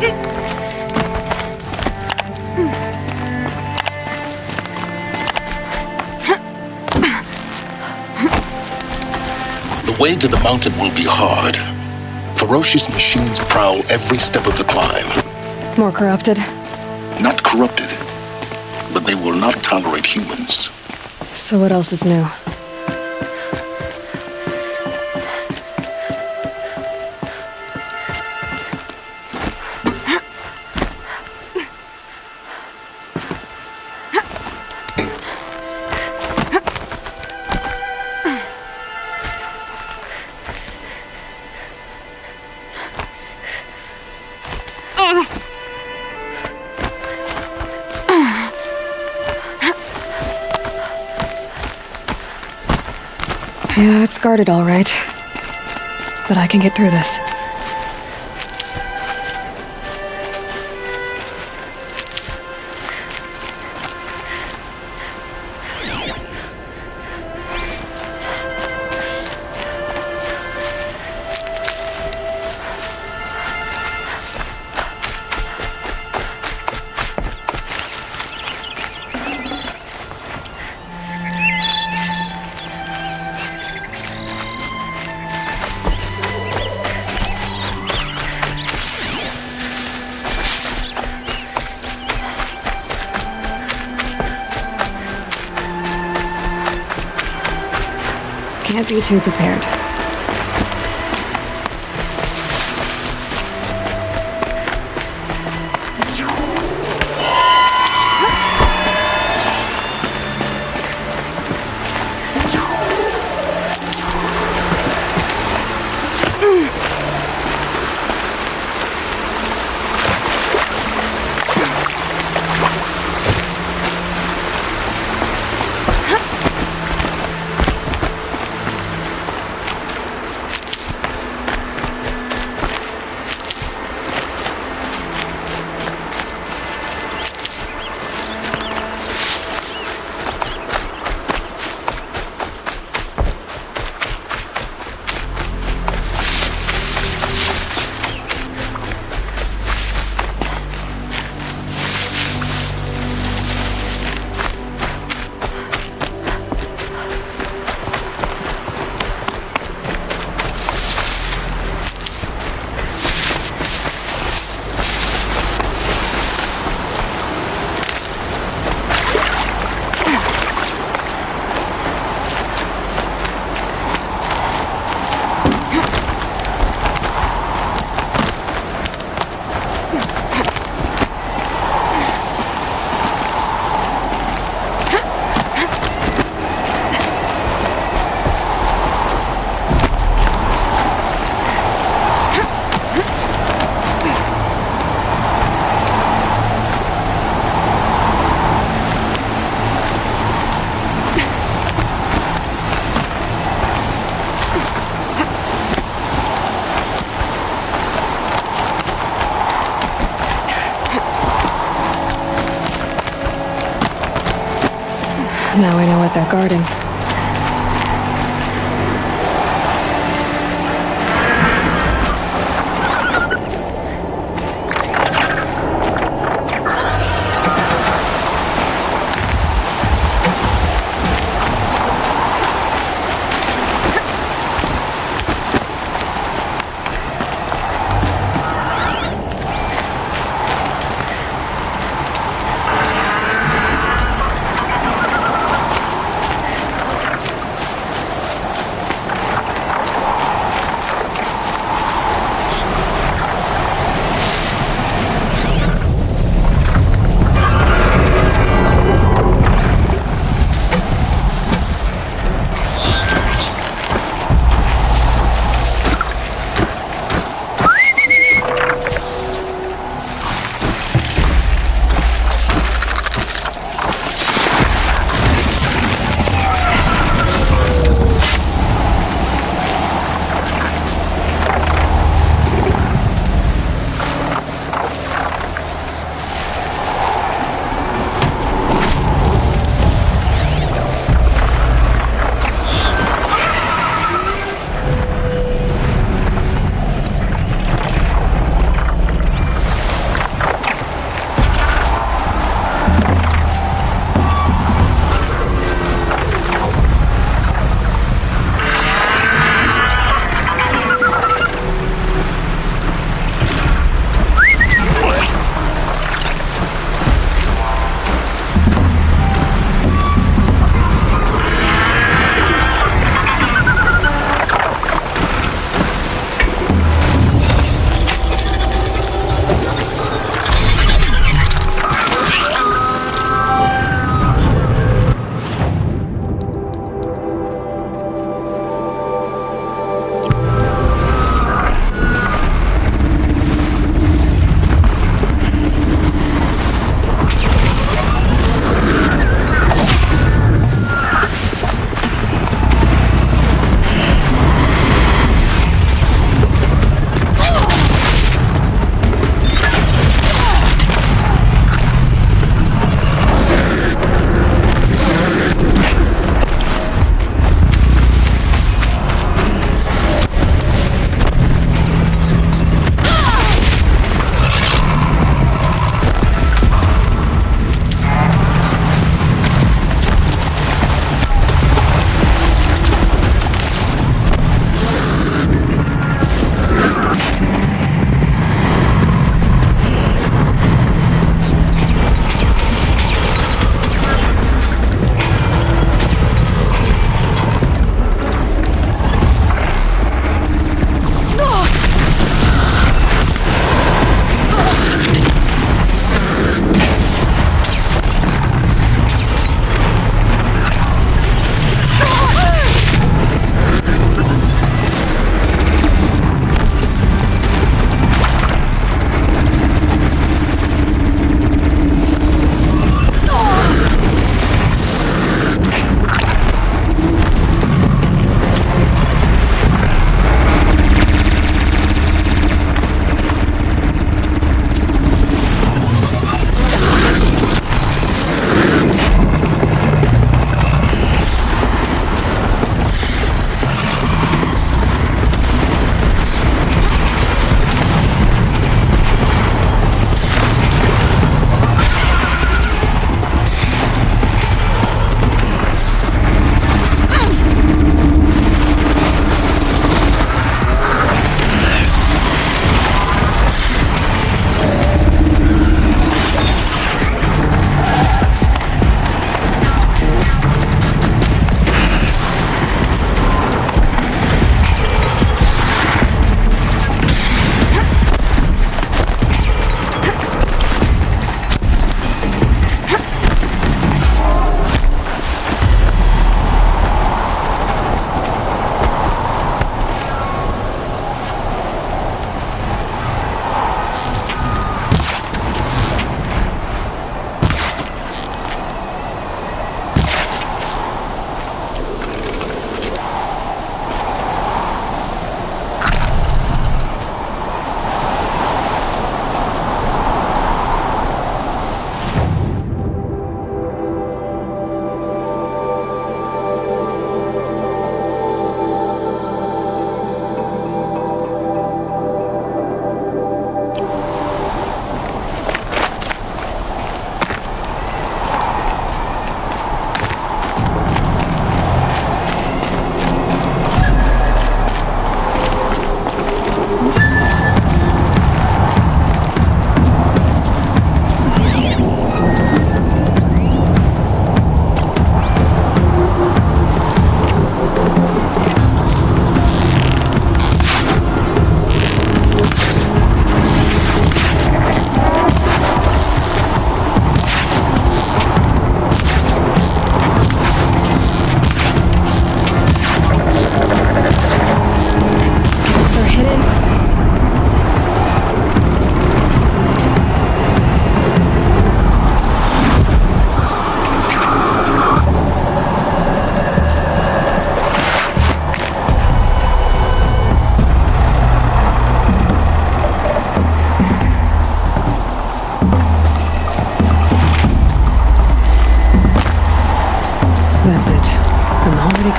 The way to the mountain will be hard. Ferocious machines prowl every step of the climb. More corrupted? Not corrupted, but they will not tolerate humans. So what else is new? Yeah, it's guarded all right. But I can get through this. Can't be too prepared. Now I know what they're guarding.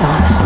telephone.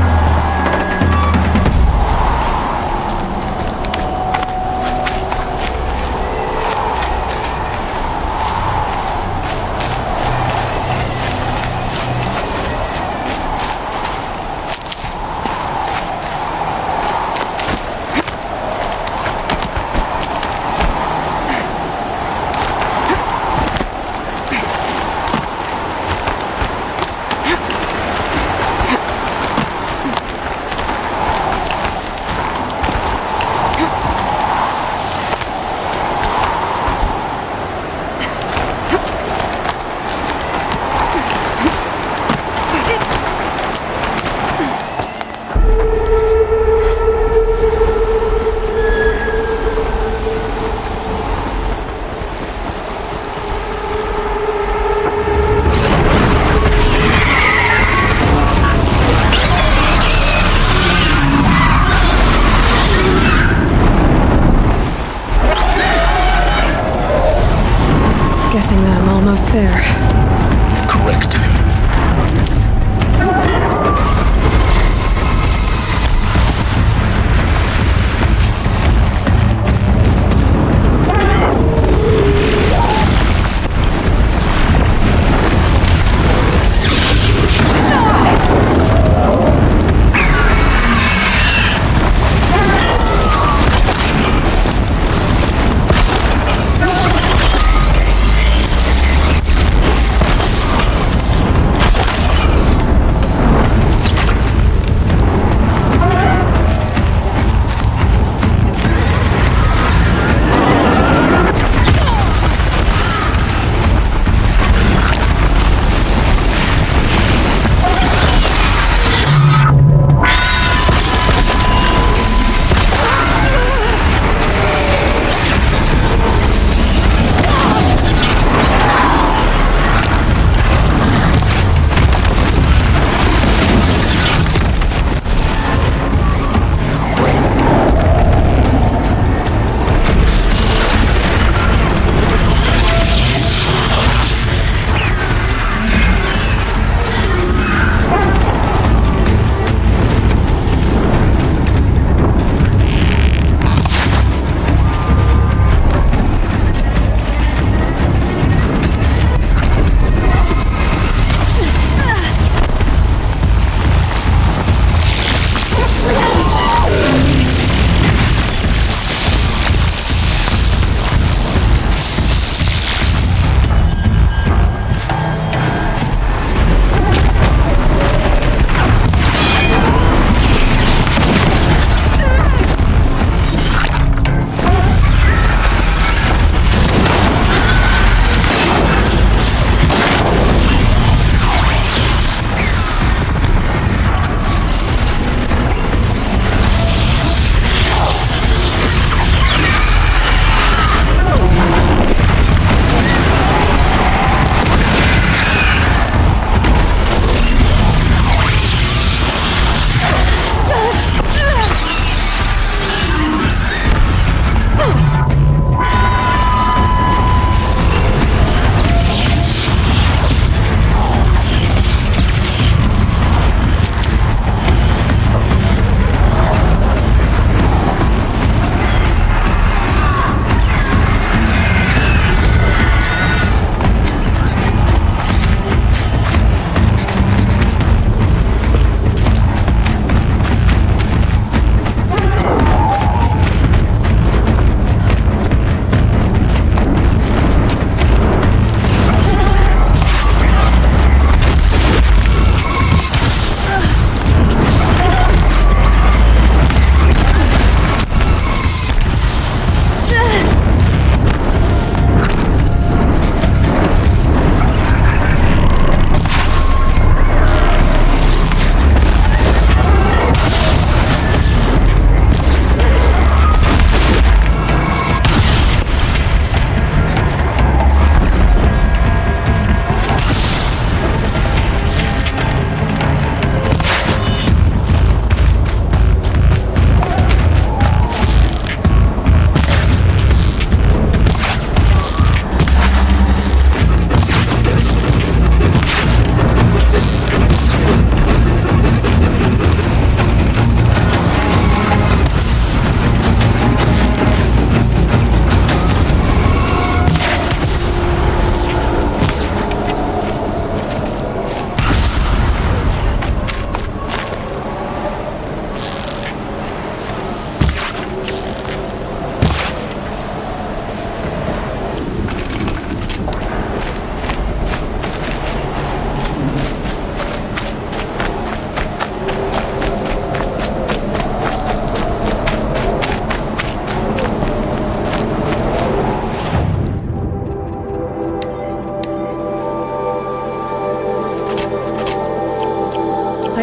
Guessing that I'm almost there. Correct.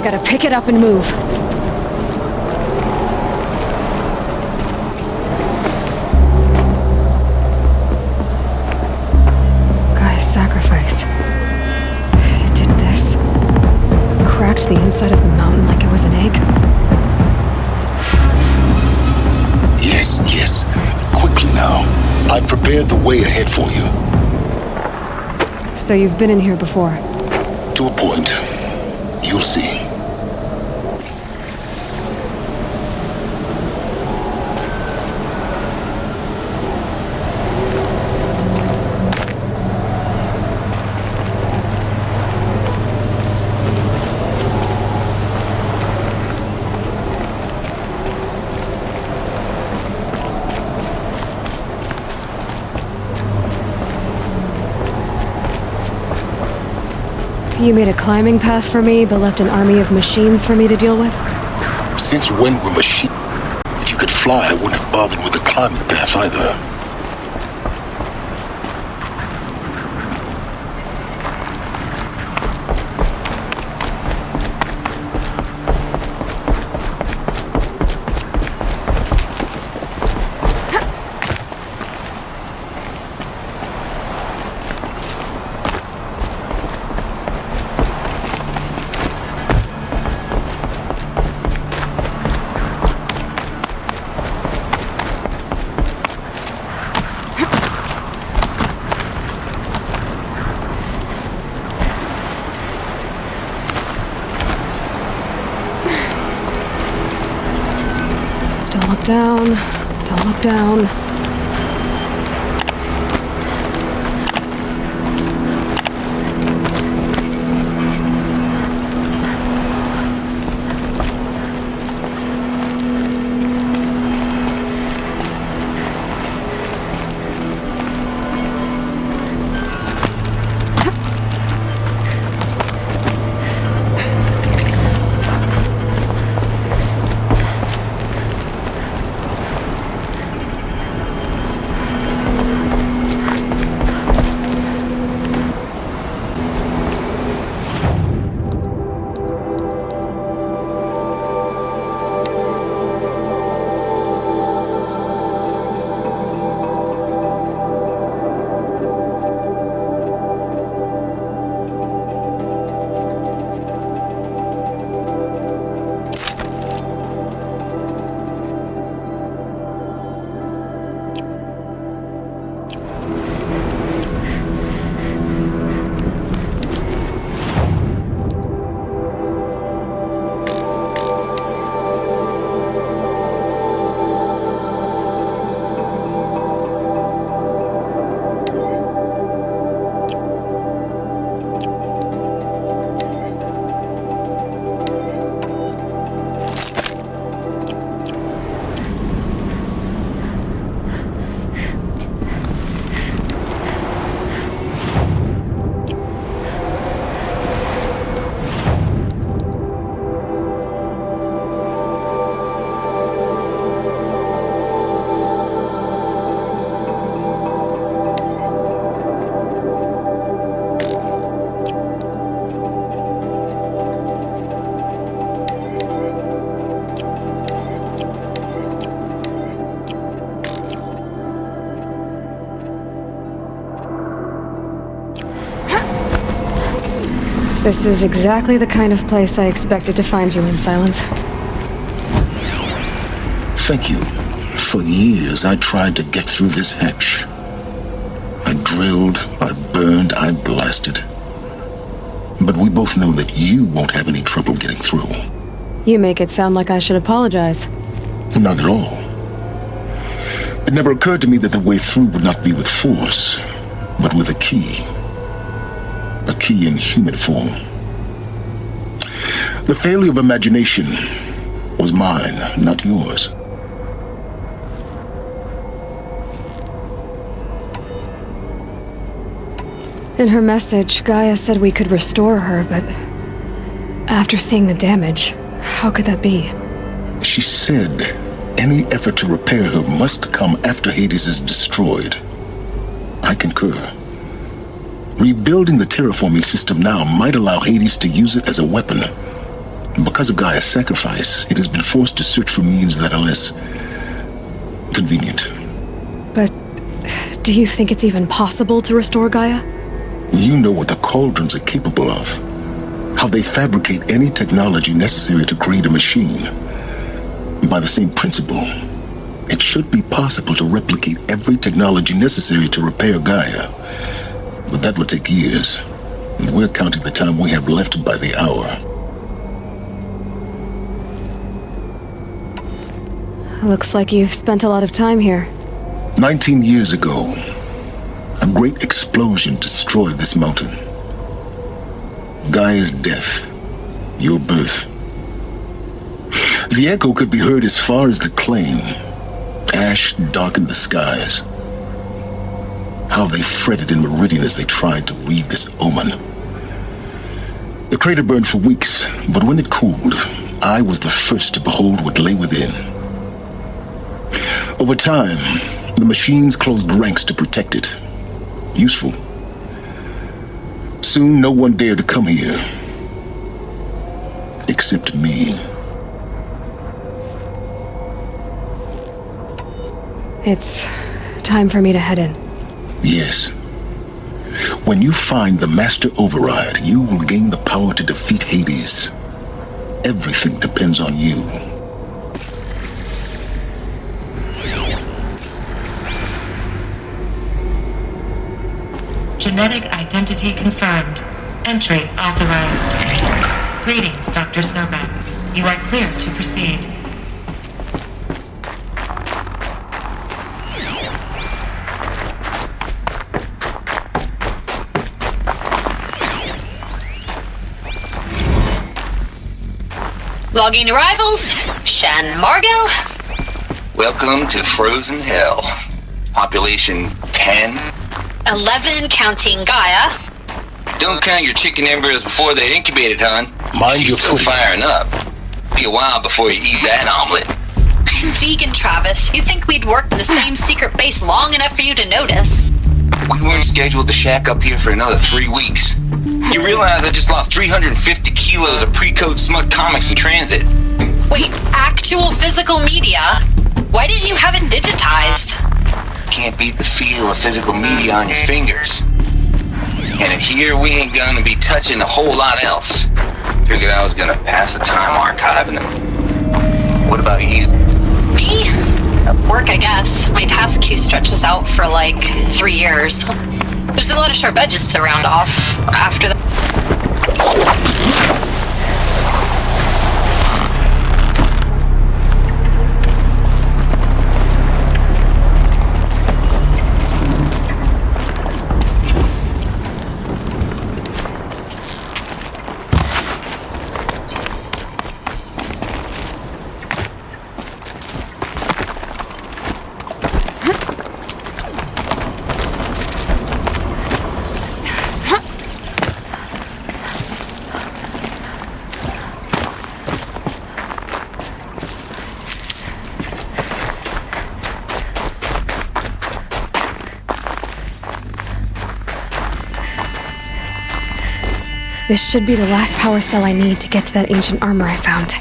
gotta pick it up and move. Gaia's sacrifice. It did this. Cracked the inside of the mountain like it was an egg. Yes, yes. Quickly now. I've prepared the way ahead for you. So you've been in here before? To a point. You'll see. You made a climbing path for me, but left an army of machines for me to deal with? Since when were machines? If you could fly, I wouldn't have bothered with the climbing path either. Don't look down. Don't look down. This is exactly the kind of place I expected to find you in, Silence. Thank you. For years, I tried to get through this hatch. I drilled, I burned, I blasted. But we both know that you won't have any trouble getting through. You make it sound like I should apologize. Not at all. It never occurred to me that the way through would not be with force, but with a key. A key in human form. The failure of imagination was mine, not yours. In her message, Gaia said we could restore her, but after seeing the damage, how could that be? She said any effort to repair her must come after Hades is destroyed. I concur. Rebuilding the terraforming system now might allow Hades to use it as a weapon. Because of Gaia's sacrifice, it has been forced to search for means that are less convenient. But do you think it's even possible to restore Gaia? You know what the cauldrons are capable of. How they fabricate any technology necessary to create a machine. By the same principle, it should be possible to replicate every technology necessary to repair Gaia. But that would take years. And we're counting the time we have left by the hour. Looks like you've spent a lot of time here. 19 years ago, a great explosion destroyed this mountain. Gaia's death, your birth. The echo could be heard as far as the claim. Ash darkened the skies. How they fretted in meridian as they tried to read this omen. The crater burned for weeks, but when it cooled, I was the first to behold what lay within. Over time, the machines closed ranks to protect it. Useful. Soon, no one dared to come here. Except me. It's time for me to head in. Yes. When you find the Master Override, you will gain the power to defeat Hades. Everything depends on you. Genetic identity confirmed. Entry authorized. Greetings, Dr. Sobek. You are clear to proceed. Logging arrivals. Shan Margot. Welcome to Frozen Hell. Population 10. 11 counting Gaia. Don't count your chicken embryos before they're incubated, hon. Mind She's your still footing. firing up. Be a while before you eat that omelet. I'm vegan, Travis. You'd think we'd worked in the same secret base long enough for you to notice. We weren't scheduled to shack up here for another 3 weeks. You realize I just lost 350 kilos of pre-code smut comics in transit. Wait, actual physical media? Why didn't you have it digitized? Can't beat the feel of physical media on your fingers. And in here, we ain't gonna be touching a whole lot else. Figured I was gonna pass the time archiving them. What about you? Me? Work, I guess. My task queue stretches out for like 3 years. There's a lot of sharp edges to round off after that. This should be the last power cell I need to get to that ancient armor I found.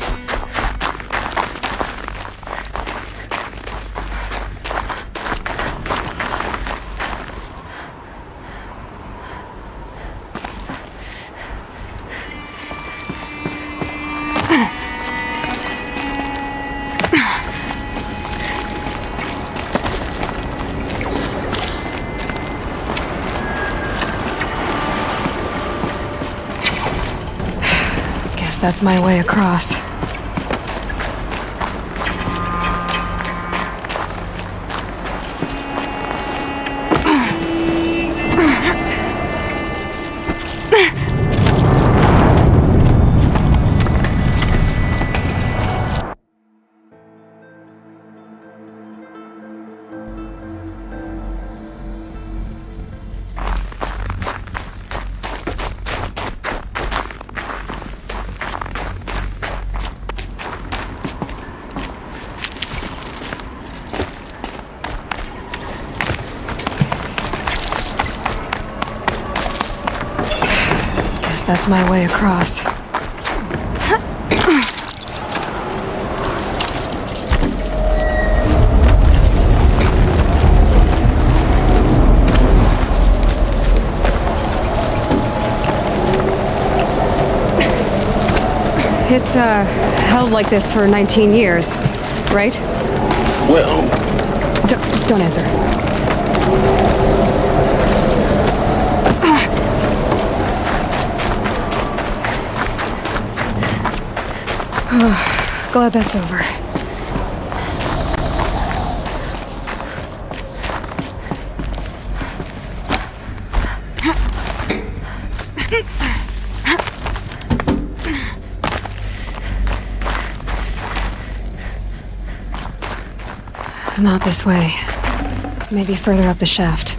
That's my way across. That's my way across. It's, held like this for 19 years, right? Well, Don't answer. Glad that's over. Not this way. Maybe further up the shaft.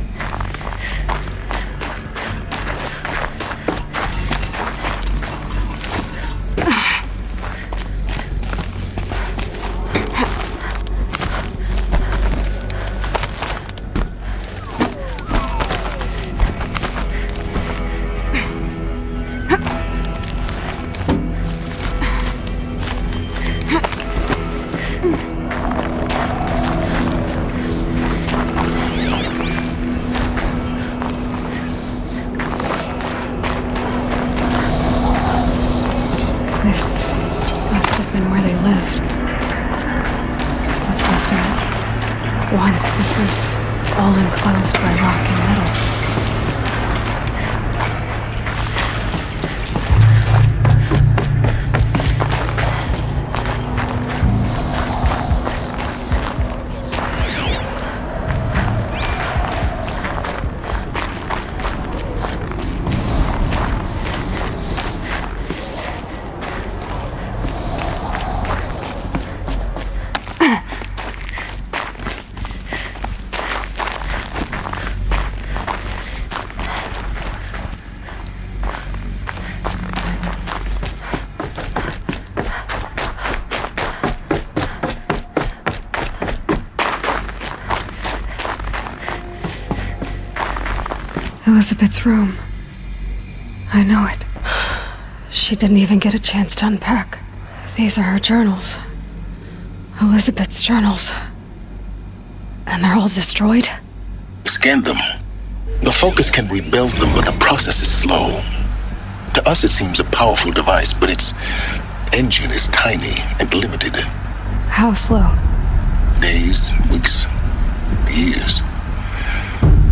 This must have been where they lived. What's left of it? Once this was all enclosed by rock and metal. Elizabeth's room. I know it. She didn't even get a chance to unpack. These are her journals. Elizabeth's journals. And they're all destroyed? scan them. The Focus can rebuild them, but the process is slow. To us, it seems a powerful device, but its engine is tiny and limited. How slow? Days, weeks, years.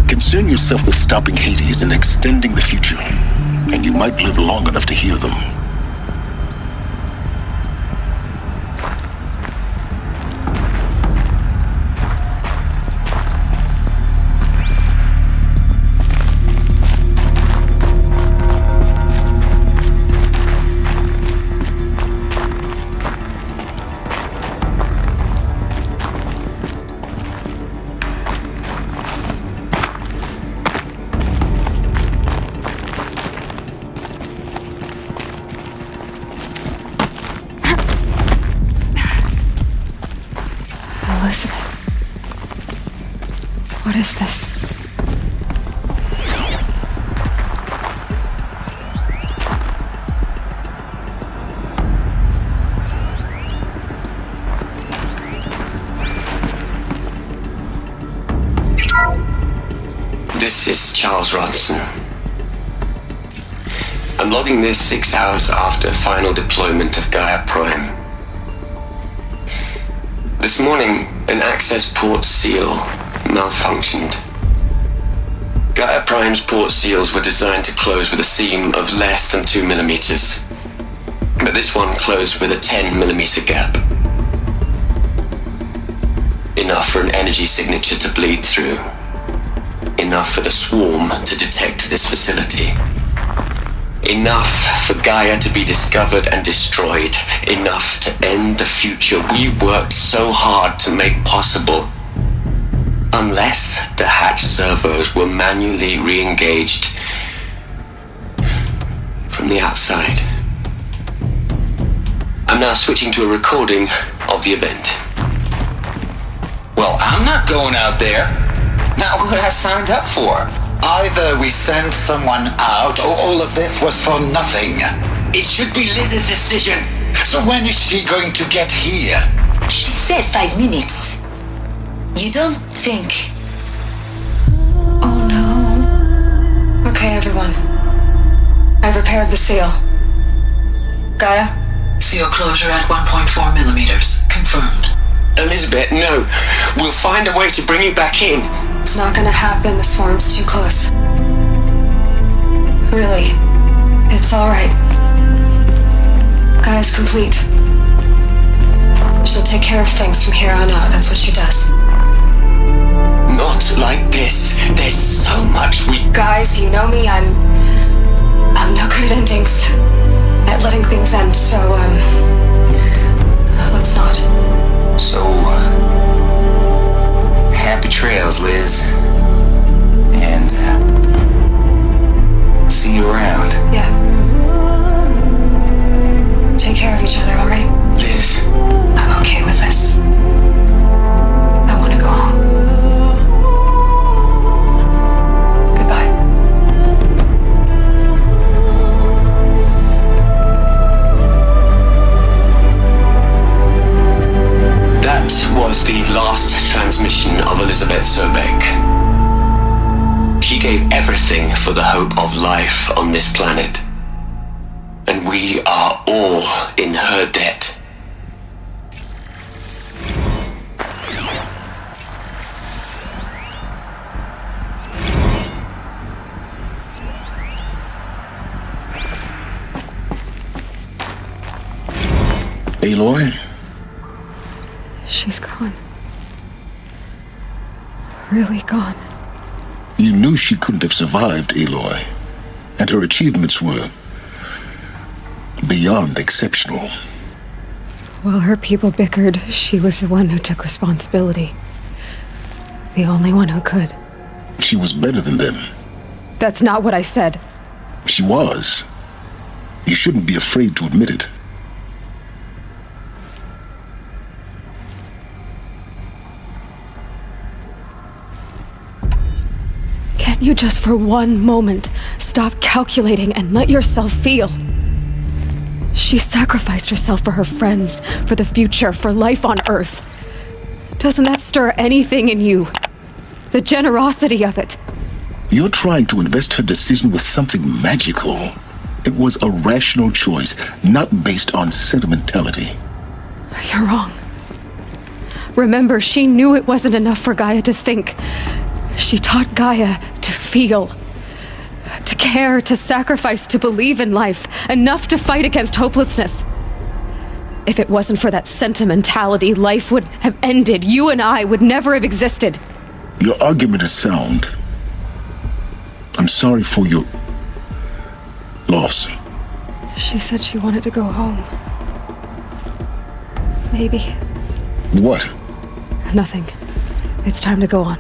Concern yourself with stopping Hades and extending the future, and you might live long enough to hear them. What is this? This is Charles Ronson. I'm logging this 6 hours after final deployment of Gaia Prime. This morning, an access port seal malfunctioned. Gaia Prime's port seals were designed to close with a seam of less than 2 millimeters, but this one closed with a 10 millimeter gap. Enough for an energy signature to bleed through. Enough for the swarm to detect this facility. Enough for Gaia to be discovered and destroyed. Enough to end the future we worked so hard to make possible. Unless the hatch servos were manually re-engaged from the outside. I'm now switching to a recording of the event. Well, I'm not going out there. Not what I signed up for. Either we send someone out, or all of this was for nothing. It should be Liz's decision. So when is she going to get here? She said 5 minutes. You don't think... Oh no. Okay, everyone. I've repaired the seal. Gaia? Seal closure at 1.4 millimeters. Confirmed. Elizabeth, no. We'll find a way to bring you back in. It's not gonna happen. The swarm's too close. Really. It's alright. Gaia's complete. She'll take care of things from here on out. That's what she does. Not like this. There's so much we... Guys, you know me. I'm no good at endings. At letting things end, so, let's not. So, happy trails, Liz. And, see you around. Yeah. Take care of each other, alright? Liz. I'm okay with this. I want to go home. Goodbye. That was the last transmission of Elizabeth Sobek. She gave everything for the hope of life on this planet. And we are all in her debt. Aloy? She's gone. Really gone. You knew she couldn't have survived, Aloy. And her achievements were beyond exceptional. While her people bickered, she was the one who took responsibility. The only one who could. She was better than them. That's not what I said. She was. You shouldn't be afraid to admit it. Can't you just for one moment stop calculating and let yourself feel? She sacrificed herself for her friends, for the future, for life on Earth. Doesn't that stir anything in you? The generosity of it. You're trying to invest her decision with something magical. It was a rational choice, not based on sentimentality. You're wrong. Remember, she knew it wasn't enough for Gaia to think. She taught Gaia to feel. To care, to sacrifice, to believe in life. Enough to fight against hopelessness. If it wasn't for that sentimentality, life would have ended. You and I would never have existed. Your argument is sound. I'm sorry for your loss. She said she wanted to go home. Maybe. What? Nothing. It's time to go on.